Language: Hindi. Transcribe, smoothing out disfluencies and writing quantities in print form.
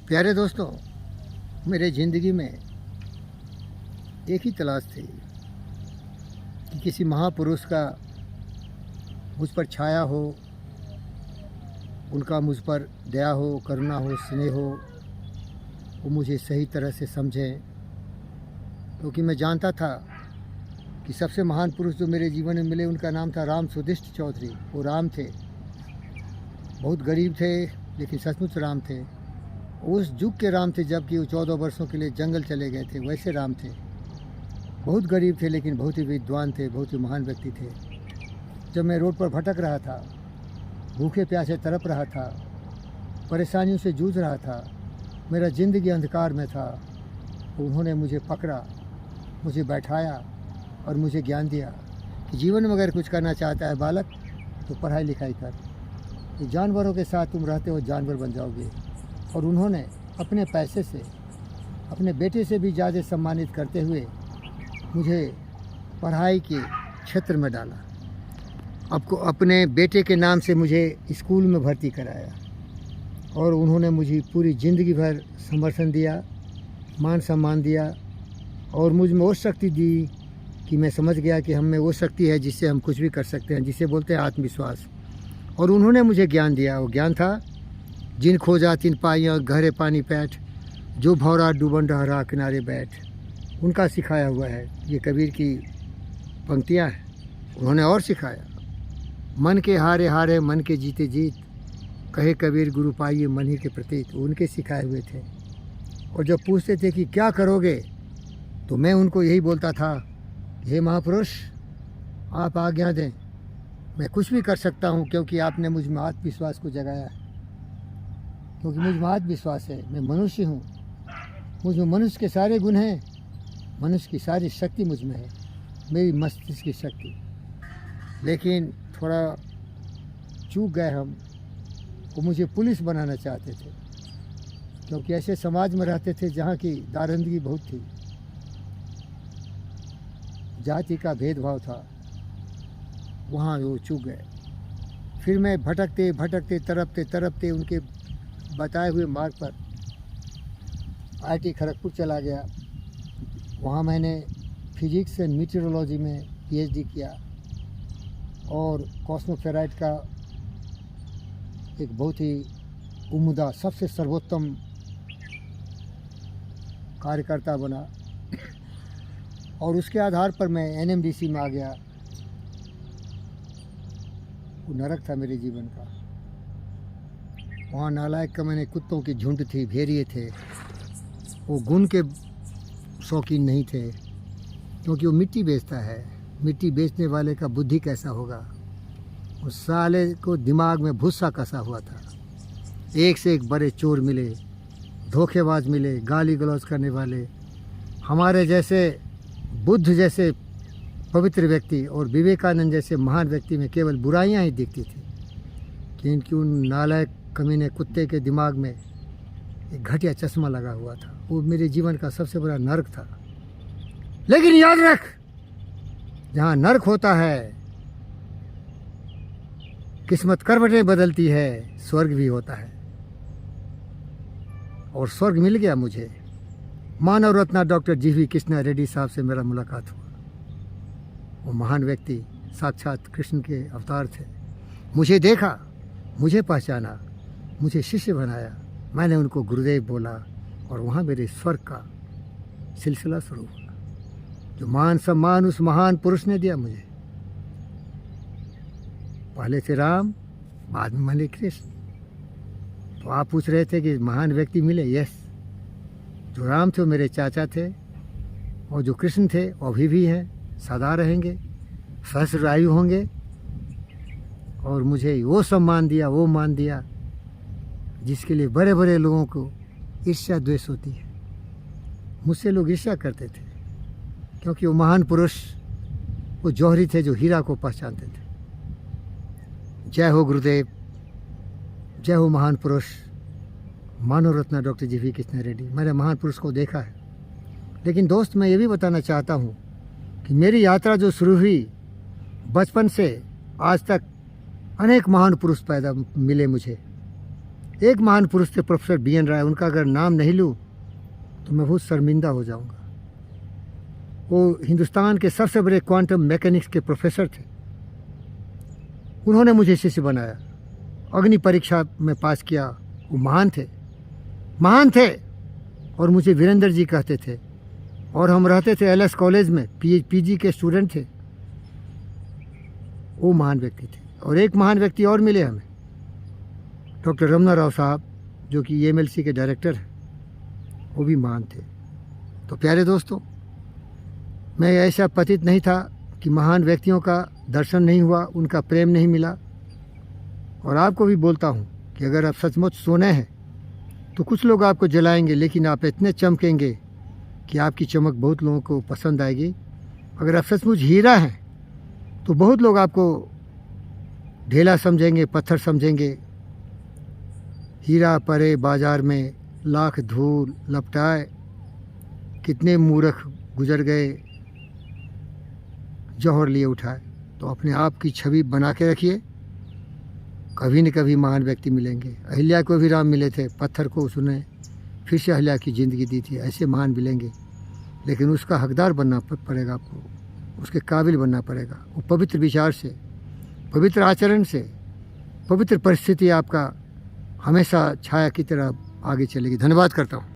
प्यारे दोस्तों, मेरे ज़िंदगी में एक ही तलाश थी कि किसी महापुरुष का मुझ पर छाया हो, उनका मुझ पर दया हो, करुणा हो, स्नेह हो, वो मुझे सही तरह से समझें। क्योंकि मैं जानता था कि सबसे महान पुरुष जो मेरे जीवन में मिले उनका नाम था राम सुधिष्ठ चौधरी। वो राम थे, बहुत गरीब थे लेकिन सचमुच राम थे। उस युग के राम थे जबकि वो 14 वर्षों के लिए जंगल चले गए थे, वैसे राम थे। बहुत गरीब थे लेकिन बहुत ही विद्वान थे, बहुत ही महान व्यक्ति थे। जब मैं रोड पर भटक रहा था, भूखे प्यासे तड़प रहा था, परेशानियों से जूझ रहा था, मेरा ज़िंदगी अंधकार में था, तो उन्होंने मुझे पकड़ा, मुझे बैठाया और मुझे ज्ञान दिया कि जीवन में अगर कुछ करना चाहता है बालक तो पढ़ाई लिखाई कर। कि जानवरों के साथ तुम रहते हो जानवर बन जाओगे। और उन्होंने अपने पैसे से अपने बेटे से भी ज़्यादा सम्मानित करते हुए मुझे पढ़ाई के क्षेत्र में डाला। आपको अपने बेटे के नाम से मुझे स्कूल में भर्ती कराया और उन्होंने मुझे पूरी ज़िंदगी भर समर्थन दिया, मान सम्मान दिया और मुझ में वो शक्ति दी कि मैं समझ गया कि हम में वो शक्ति है जिससे हम कुछ भी कर सकते हैं, जिसे बोलते हैं आत्मविश्वास। और उन्होंने मुझे ज्ञान दिया। वो ज्ञान था, जिन खोजा तिन पाइयाँ गहरे पानी पैठ, जो भौरा डूबन डहरा किनारे बैठ। उनका सिखाया हुआ है। ये कबीर की पंक्तियाँ हैं। उन्होंने और सिखाया, मन के हारे हारे मन के जीते जीत, कहे कबीर गुरु पाइए मन ही के प्रतीत। उनके सिखाए हुए थे। और जब पूछते थे कि क्या करोगे, तो मैं उनको यही बोलता था, हे महापुरुष, आप आज्ञा दें, मैं कुछ भी कर सकता हूँ क्योंकि आपने मुझ में आत्मविश्वास को जगाया है। क्योंकि मुझ में आत्मविश्वास है, मैं मनुष्य हूँ, मुझ में मनुष्य के सारे गुण हैं, मनुष्य की सारी शक्ति मुझ में है, मेरी मस्तिष्क की शक्ति। लेकिन थोड़ा चूक गए हम। वो मुझे पुलिस बनाना चाहते थे क्योंकि ऐसे समाज में रहते थे जहाँ की दारंदगी बहुत थी, जाति का भेदभाव था, वहाँ वो चूक गए। फिर मैं भटकते भटकते तड़पते तड़पते उनके बताए हुए मार्ग पर IIT खड़गपुर चला गया। वहाँ मैंने फिजिक्स एंड मीटरोलॉजी में PhD किया और कॉस्मोफेराइट का एक बहुत ही उम्दा, सबसे सर्वोत्तम कार्यकर्ता बना। और उसके आधार पर मैं NMDC में आ गया। वो नरक था मेरे जीवन का। वहाँ नालायक का मैंने कुत्तों की झुंड थी, भेड़िए थे। वो गुण के शौकीन नहीं थे क्योंकि वो मिट्टी बेचता है। मिट्टी बेचने वाले का बुद्धि कैसा होगा। उस साले को दिमाग में भूसा कसा हुआ था। एक से एक बड़े चोर मिले, धोखेबाज मिले, गाली गलौज करने वाले। हमारे जैसे बुद्ध जैसे पवित्र व्यक्ति और विवेकानंद जैसे महान व्यक्ति में केवल बुराइयां ही दिखती थी। क्योंकि उन नालायक कमीने कुत्ते के दिमाग में एक घटिया चश्मा लगा हुआ था। वो मेरे जीवन का सबसे बड़ा नर्क था। लेकिन याद रख, जहाँ नर्क होता है, किस्मत करवटें बदलती है, स्वर्ग भी होता है। और स्वर्ग मिल गया मुझे। मानव रत्ना डॉक्टर GV कृष्णा रेड्डी साहब से मेरा मुलाकात हुआ। वो महान व्यक्ति साक्षात कृष्ण के अवतार थे। मुझे देखा, मुझे पहचाना, मुझे शिष्य बनाया। मैंने उनको गुरुदेव बोला और वहाँ मेरे स्वर्ग का सिलसिला शुरू हुआ। जो मान सम्मान उस महान पुरुष ने दिया मुझे। पहले थे राम, बाद में मिले कृष्ण। तो आप पूछ रहे थे कि महान व्यक्ति मिले। यस, जो राम थे वो मेरे चाचा थे और जो कृष्ण थे वो अभी भी हैं, सदा रहेंगे, सहस्र आयु होंगे। और मुझे वो सम्मान दिया, वो मान दिया जिसके लिए बड़े बड़े लोगों को ईर्ष्या द्वेष होती है। मुझसे लोग ईर्ष्या करते थे क्योंकि वो महान पुरुष वो जौहरी थे जो हीरा को पहचानते थे। जय हो गुरुदेव, जय हो महान पुरुष मानव रत्ना डॉक्टर GV कृष्णा रेड्डी। मैंने महान पुरुष को देखा है। लेकिन दोस्त, मैं ये भी बताना चाहता हूँ कि मेरी यात्रा जो शुरू हुई, बचपन से आज तक अनेक महान पुरुष पैदा मिले मुझे। एक महान पुरुष थे प्रोफेसर BN राय, उनका अगर नाम नहीं लूँ तो मैं बहुत शर्मिंदा हो जाऊंगा। वो हिंदुस्तान के सबसे बड़े क्वांटम मैकेनिक्स के प्रोफेसर थे। उन्होंने मुझे शिष्य बनाया, अग्नि परीक्षा में पास किया। वो महान थे और मुझे वीरेंद्र जी कहते थे। और हम रहते थे LS कॉलेज में, PG के स्टूडेंट थे। वो महान व्यक्ति थे। और एक महान व्यक्ति और मिले हमें, डॉक्टर रमना राव साहब, जो कि MLC के डायरेक्टर हैं। वो भी महान थे। तो प्यारे दोस्तों, मैं ऐसा पतित नहीं था कि महान व्यक्तियों का दर्शन नहीं हुआ, उनका प्रेम नहीं मिला। और आपको भी बोलता हूँ कि अगर आप सचमुच सोने हैं तो कुछ लोग आपको जलाएंगे, लेकिन आप इतने चमकेंगे कि आपकी चमक बहुत लोगों को पसंद आएगी। अगर आप सचमुच हीरा हैं तो बहुत लोग आपको ढेला समझेंगे, पत्थर समझेंगे। हीरा परे बाजार में लाख धूल लपटाए, कितने मूर्ख गुजर गए जौहर लिए उठाए। तो अपने आप की छवि बना के रखिए, कभी न कभी महान व्यक्ति मिलेंगे। अहिल्या को भी राम मिले थे, पत्थर को उसने फिर से अहिल्या की ज़िंदगी दी थी। ऐसे महान मिलेंगे, लेकिन उसका हकदार बनना पड़ेगा आपको, उसके काबिल बनना पड़ेगा। वो पवित्र विचार से, पवित्र आचरण से, पवित्र परिस्थिति आपका हमेशा छाया की तरह आगे चलेगी। धन्यवाद करता हूँ।